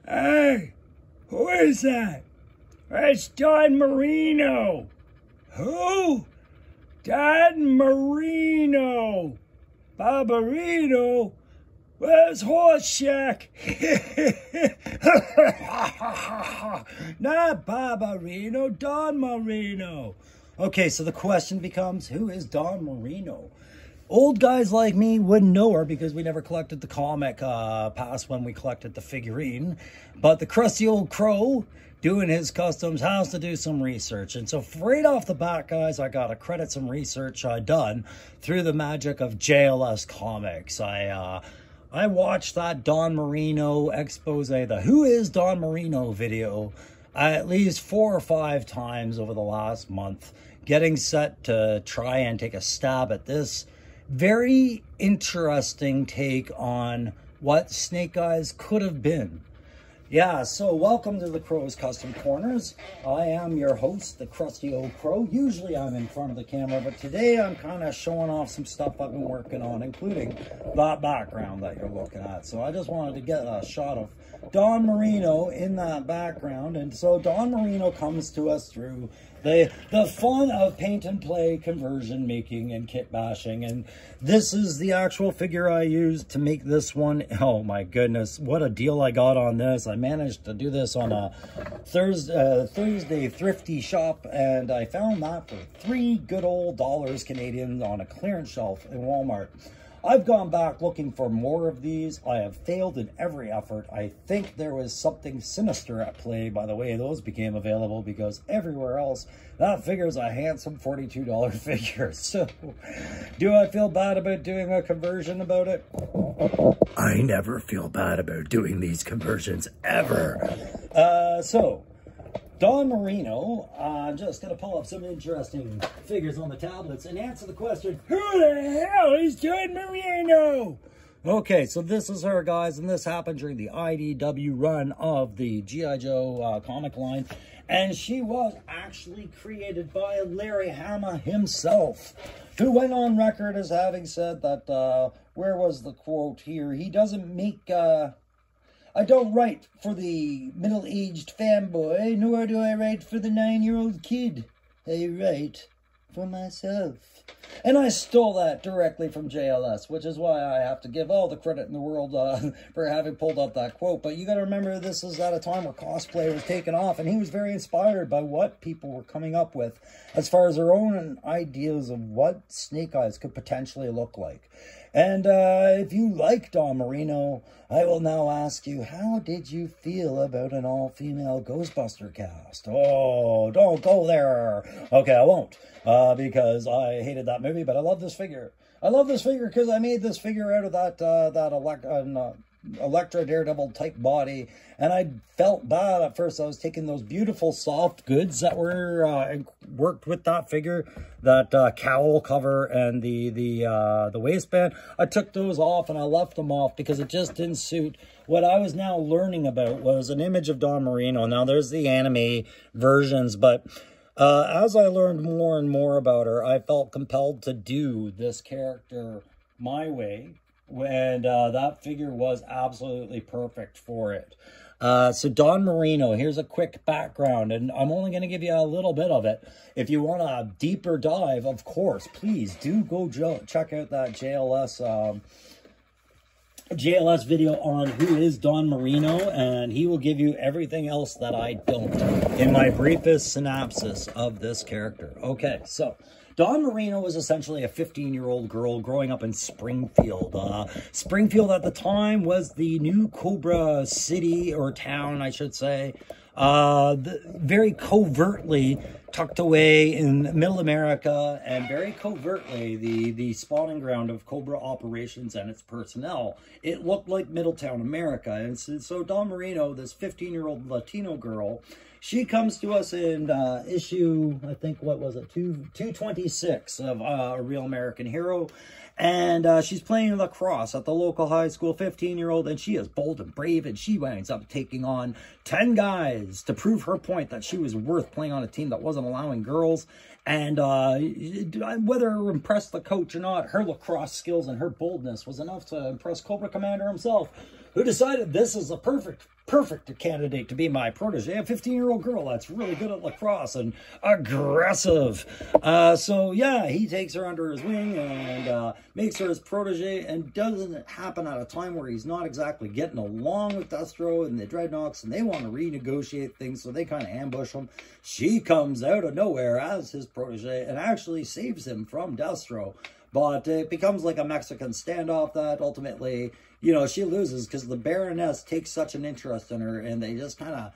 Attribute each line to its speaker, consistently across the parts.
Speaker 1: Hey, who is that? It's Dawn Morino. Who? Dawn Morino. Barbarino? Where's Horseshack? Not Barbarino, Dawn Morino. Okay, so the question becomes, who is Dawn Morino? Old guys like me wouldn't know her because we never collected the comic past when we collected the figurine. But the Crusty Old Crow, doing his customs, has to do some research. And so right off the bat, guys, I got to credit some research done through the magic of JLS Comics. I watched that Dawn Morino expose, the Who is Dawn Morino video, at least 4 or 5 times over the last month, getting set to try and take a stab at this very interesting take on what Snake Eyes could have been. Yeah, so welcome to the Crow's Custom Corners. I am your host, the Crusty Old Crow. Usually I'm in front of the camera, but today I'm kind of showing off some stuff I've been working on, including that background that you're looking at. So I just wanted to get a shot of Dawn Morino in that background. And so Dawn Morino comes to us through the fun of paint and play, conversion making, and kit bashing. And this is the actual figure I used to make this one. Oh my goodness, what a deal I got on this. I managed to do this on a Thursday thrifty shop, and I found that for $3 good old Canadian on a clearance shelf in Walmart. I've gone back looking for more of these. I have failed in every effort. I think there was something sinister at play by the way those became available, because everywhere else, that figure is a handsome $42 figure. So, do I feel bad about doing a conversion about it? I never feel bad about doing these conversions, ever. So, Dawn Morino, I'm just going to pull up some interesting figures on the tablets and answer the question, who the hell is Dawn Morino? Okay, so this is her, guys, and this happened during the IDW run of the G.I. Joe comic line, and she was actually created by Larry Hama himself, who went on record as having said that, where was the quote here, he doesn't make, I don't write for the middle-aged fanboy, nor do I write for the 9-year-old kid. I write for myself. And I stole that directly from JLS, which is why I have to give all the credit in the world for having pulled up that quote. But you got to remember, this is at a time where cosplay was taking off, and he was very inspired by what people were coming up with as far as their own ideas of what Snake Eyes could potentially look like. And if you like Dawn Morino, I will now ask you, how did you feel about an all-female Ghostbuster cast? Oh, don't go there. Okay, I won't, because I hated that movie, but I love this figure. I love this figure because I made this figure out of that Electra Daredevil type body, and I felt bad at first. I was taking those beautiful soft goods that were worked with that figure, that cowl cover and the waistband. I took those off and I left them off because it just didn't suit. What I was now learning about was an image of Dawn Morino. Now there's the anime versions, but as I learned more and more about her, I felt compelled to do this character my way. And that figure was absolutely perfect for it. So Dawn Morino, here's a quick background, and I'm only going to give you a little bit of it. If you want a deeper dive, of course, please do go check out that JLS video on who is Dawn Morino, and he will give you everything else that I don't in my briefest synopsis of this character. Okay, so Dawn Morino was essentially a 15-year-old girl growing up in Springfield. Springfield at the time was the new Cobra city, or town, I should say. Very covertly tucked away in middle America, and very covertly the spawning ground of Cobra operations and its personnel. It looked like Middletown, America. And so Dawn Morino, this 15-year-old Latino girl, she comes to us in issue, I think, what was it, 226 of A Real American Hero. And she's playing lacrosse at the local high school, 15-year-old, and she is bold and brave, and she winds up taking on 10 guys to prove her point that she was worth playing on a team that wasn't allowing girls. And whether it impressed the coach or not, her lacrosse skills and her boldness was enough to impress Cobra Commander himself. who decided this is a perfect candidate to be my protege, a 15-year-old girl that's really good at lacrosse and aggressive. So yeah, he takes her under his wing and makes her his protege, and doesn't happen at a time where he's not exactly getting along with Destro and the Dreadnoks, and they want to renegotiate things, so they kind of ambush him. She comes out of nowhere as his protege and actually saves him from Destro. But it becomes like a Mexican standoff that ultimately, you know, she loses because the Baroness takes such an interest in her, and they just kind of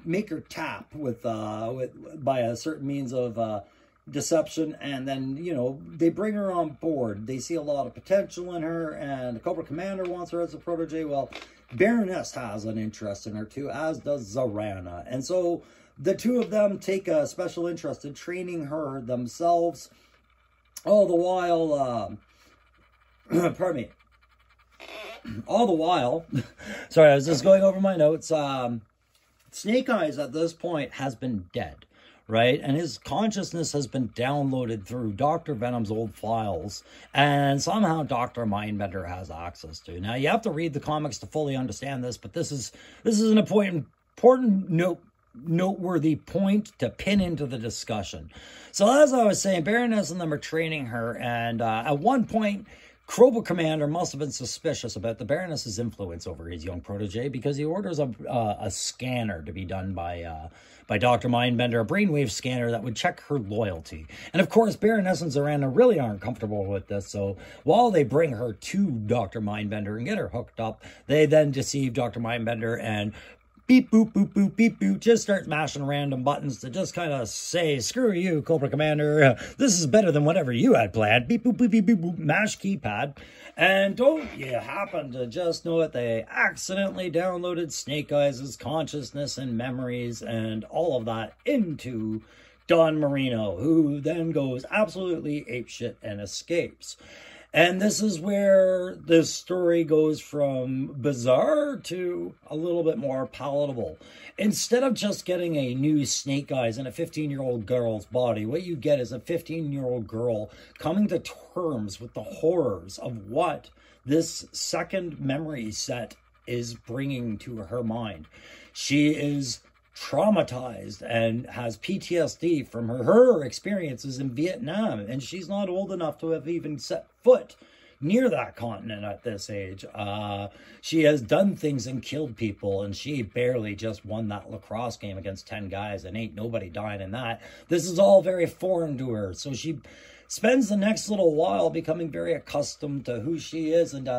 Speaker 1: make her tap by a certain means of deception. And then, you know, they bring her on board. They see a lot of potential in her, and the Cobra Commander wants her as a protege. Well, Baroness has an interest in her too, as does Zarana. And so the two of them take a special interest in training her themselves. All the while, pardon me, all the while, sorry, I was just going over my notes, Snake Eyes at this point has been dead, right? And his consciousness has been downloaded through Dr. Venom's old files, and somehow Dr. Mindbender has access to. Now, you have to read the comics to fully understand this, but this is an important noteworthy point to pin into the discussion. So as I was saying, Baroness and them are training her, and at one point, Cobra Commander must have been suspicious about the Baroness's influence over his young protege, because he orders a scanner to be done by Dr. Mindbender, a brainwave scanner that would check her loyalty. And of course, Baroness and Zarana really aren't comfortable with this, so while they bring her to Dr. Mindbender and get her hooked up, they then deceive Dr. Mindbender and beep, boop, boop, boop, beep, boop, just start mashing random buttons to just kind of say, screw you, Cobra Commander, this is better than whatever you had planned. Beep, boop, beep, beep, beep, boop, mash keypad. And don't you happen to just know that they accidentally downloaded Snake Eyes' consciousness and memories and all of that into Dawn Morino, who then goes absolutely apeshit and escapes. And this is where this story goes from bizarre to a little bit more palatable. Instead of just getting a new Snake Eyes in a 15-year-old girl's body, what you get is a 15-year-old girl coming to terms with the horrors of what this second memory set is bringing to her mind. She is traumatized and has PTSD from her experiences in Vietnam, and she's not old enough to have even set foot near that continent at this age. She has done things and killed people, and she barely just won that lacrosse game against 10 guys, and ain't nobody dying in that. This is all very foreign to her, so she spends the next little while becoming very accustomed to who she is, and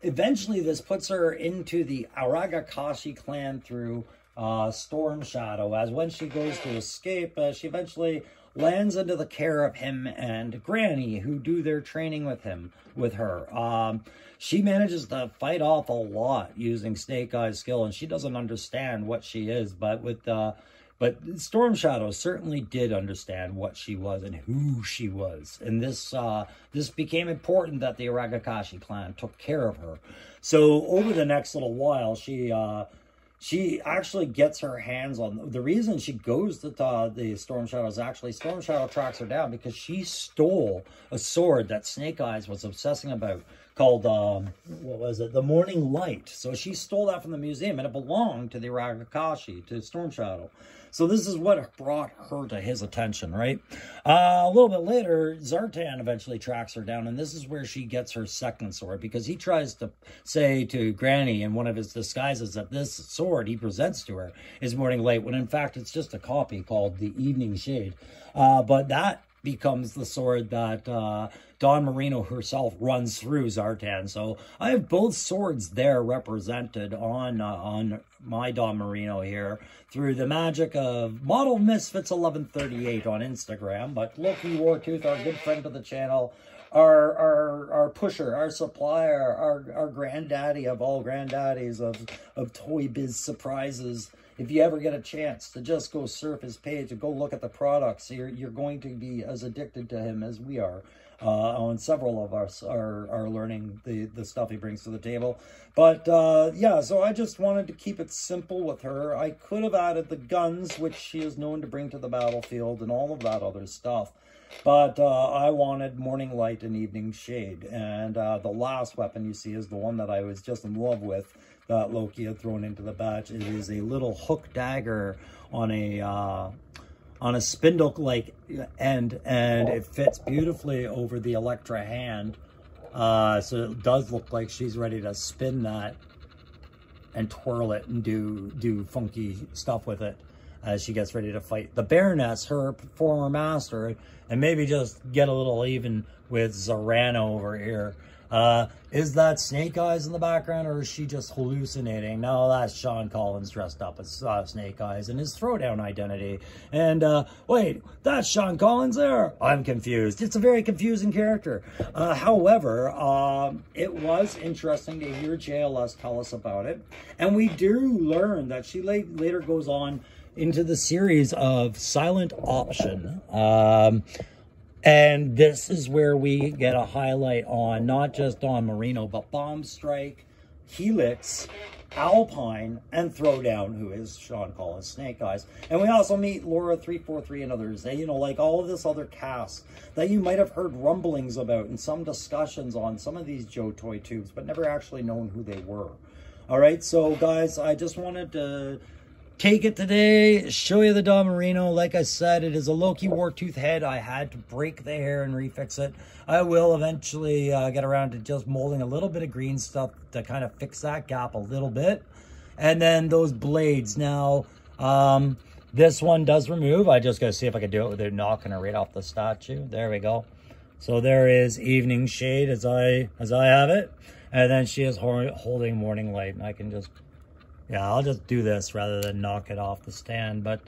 Speaker 1: eventually this puts her into the Aragakashi clan through Storm Shadow, as when she goes to escape, she eventually lands into the care of him and Granny, who do their training with her. She manages to fight off a lot using Snake Eyes' skill, and she doesn't understand what she is, but Storm Shadow certainly did understand what she was and who she was, and this became important that the Aragakashi clan took care of her. So over the next little while, she actually gets her hands on... The reason she goes to the Storm Shadow is actually Storm Shadow tracks her down because she stole a sword that Snake Eyes was obsessing about called, what was it? The Morning Light. So she stole that from the museum, and it belonged to the Aragakashi, to Storm Shadow. So this is what brought her to his attention, right? A little bit later, Zartan eventually tracks her down, and this is where she gets her second sword, because he tries to say to Granny in one of his disguises that this sword he presents to her is Morning Light, when in fact it's just a copy called the Evening Shade. But that becomes the sword that Dawn Morino herself runs through Zartan. So I have both swords there represented on my Dawn Morino here through the magic of Model Misfits 1138 on Instagram. But Loki Wartooth, our good friend of the channel, our pusher, our supplier, our granddaddy of all granddaddies of Toy Biz surprises. If you ever get a chance to just go surf his page and go look at the products, you're going to be as addicted to him as we are. On several of us are learning the stuff he brings to the table. But yeah, so I just wanted to keep it simple with her. I could have added the guns, which she is known to bring to the battlefield, and all of that other stuff. But I wanted Morning Light and Evening Shade. And the last weapon you see is the one that I was just in love with, that Loki had thrown into the batch. It is a little hook dagger on a spindle like end, and it fits beautifully over the Elektra hand. So it does look like she's ready to spin that and twirl it and do funky stuff with it as she gets ready to fight the Baroness, her former master, and maybe just get a little even with Moreno over here. Is that Snake Eyes in the background, or is she just hallucinating? No, that's Sean Collins dressed up as Snake Eyes in his throwdown identity. And wait, that's Sean Collins there? I'm confused. It's a very confusing character. However, it was interesting to hear JLS tell us about it. And we do learn that she later goes on into the series of Silent Option. And this is where we get a highlight on not just Dawn Morino, but Bomb Strike, Helix, Alpine, and Throwdown, who is Sean Collins' Snake Eyes. And we also meet Laura 343 and others. You know, like all of this other cast that you might have heard rumblings about and some discussions on some of these Joe Toy tubes, but never actually known who they were. All right, so guys, I just wanted to take it today, show you the Dawn Morino. Like I said, it is a Loki Wartooth head. I had to break the hair and refix it. I will eventually get around to just molding a little bit of green stuff to kind of fix that gap a little bit. And then those blades. Now, this one does remove. I just got to see if I can do it without knocking her right off the statue. There we go. So there is Evening Shade as I have it. And then she is holding Morning Light. And I can just... yeah, I'll just do this rather than knock it off the stand. But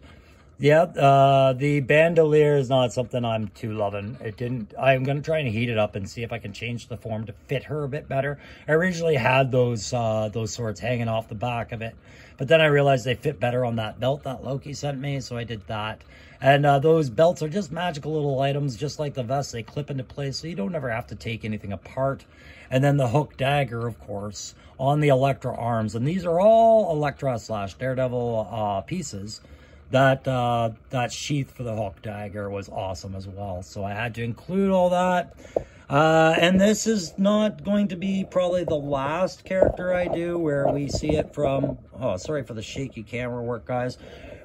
Speaker 1: yeah, the bandolier is not something I'm too loving. I'm going to try and heat it up and see if I can change the form to fit her a bit better. I originally had those swords hanging off the back of it, but then I realized they fit better on that belt that Loki sent me, so I did that. And those belts are just magical little items, just like the vests. They clip into place, so you don't ever have to take anything apart. And then the hook dagger, of course, on the Elektra arms. And these are all Elektra / Daredevil pieces. That sheath for the hook dagger was awesome as well. So I had to include all that. And this is not going to be probably the last character I do where we see it from... oh, sorry for the shaky camera work, guys.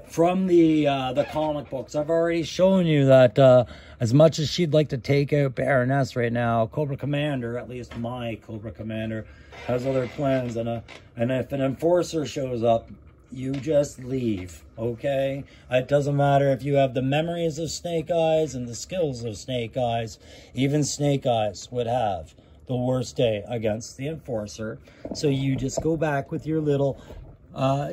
Speaker 1: From the comic books. I've already shown you that as much as she'd like to take out Baroness right now, Cobra Commander, at least my Cobra Commander, has other plans. And if an enforcer shows up, you just leave, okay? It doesn't matter if you have the memories of Snake Eyes and the skills of Snake Eyes. Even Snake Eyes would have the worst day against the enforcer. So you just go back with your little...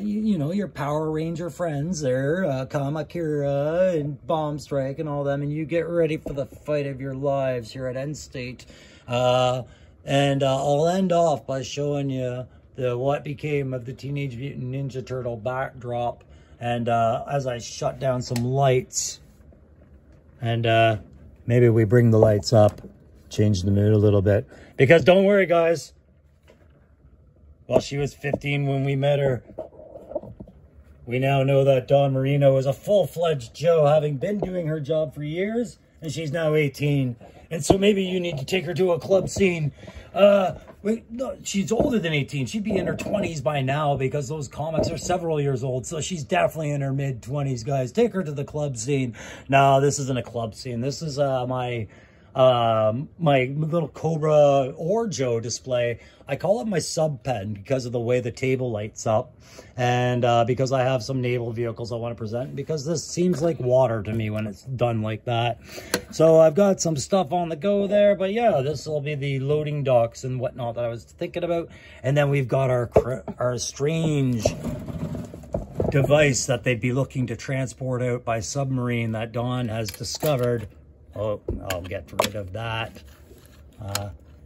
Speaker 1: you know, your Power Ranger friends there, Kamakura and Bomb Strike and all them, and you get ready for the fight of your lives here at End State. And I'll end off by showing you what became of the Teenage Mutant Ninja Turtle backdrop, and as I shut down some lights, and maybe we bring the lights up, change the mood a little bit, because don't worry, guys. Well, she was 15 when we met her. We now know that Dawn Morino is a full-fledged Joe, having been doing her job for years, and she's now 18. And so maybe you need to take her to a club scene. Wait, no, she's older than 18. She'd be in her 20s by now because those comics are several years old. So she's definitely in her mid-20s, guys. Take her to the club scene. No, this isn't a club scene. This is my little Cobra or Joe display. I call it my sub pen because of the way the table lights up, and because I have some naval vehicles I want to present, because this seems like water to me when it's done like that. So I've got some stuff on the go there, but yeah, this will be the loading docks and whatnot that I was thinking about. And then we've got our strange device that they'd be looking to transport out by submarine that Dawn has discovered. Oh, I'll get rid of that.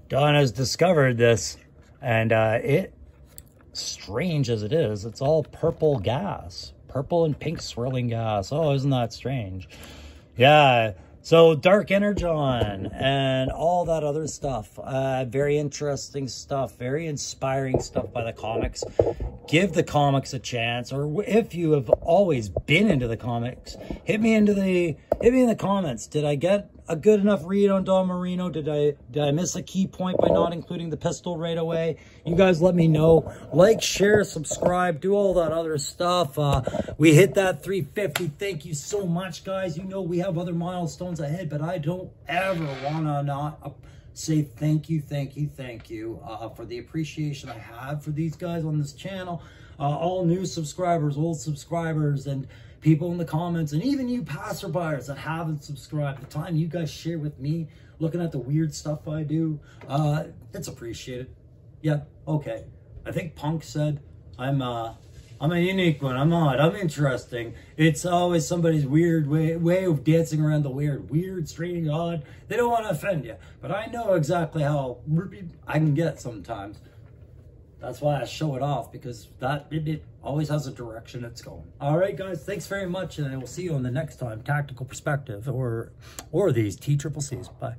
Speaker 1: Dawn has discovered this, and it, strange as it is, it's all purple gas. Purple and pink swirling gas. Oh, isn't that strange? Yeah, so Dark Energon and all that other stuff. Very interesting stuff. Very inspiring stuff by the comics. Give the comics a chance, or if you have always been into the comics, hit me in the comments. Did I get a good enough read on Dawn Morino? Did I miss a key point by not including the pistol right away? You guys let me know. Like, share, subscribe, do all that other stuff. We hit that 350. Thank you so much, guys. You know we have other milestones ahead, but I don't ever want to not say thank you for the appreciation I have for these guys on this channel. All new subscribers, old subscribers, and people in the comments, and even you passerbyers that haven't subscribed. The time you guys share with me, looking at the weird stuff I do, it's appreciated. Yeah, okay. I think Punk said I'm a unique one. I'm odd. I'm interesting. It's always somebody's weird way of dancing around the weird, strange, odd. They don't want to offend you, but I know exactly how I can get sometimes. That's why I show it off, because it always has a direction it's going. All right, guys, thanks very much, and I will see you on the next time. Tactical Perspective or these TCCCs. Bye.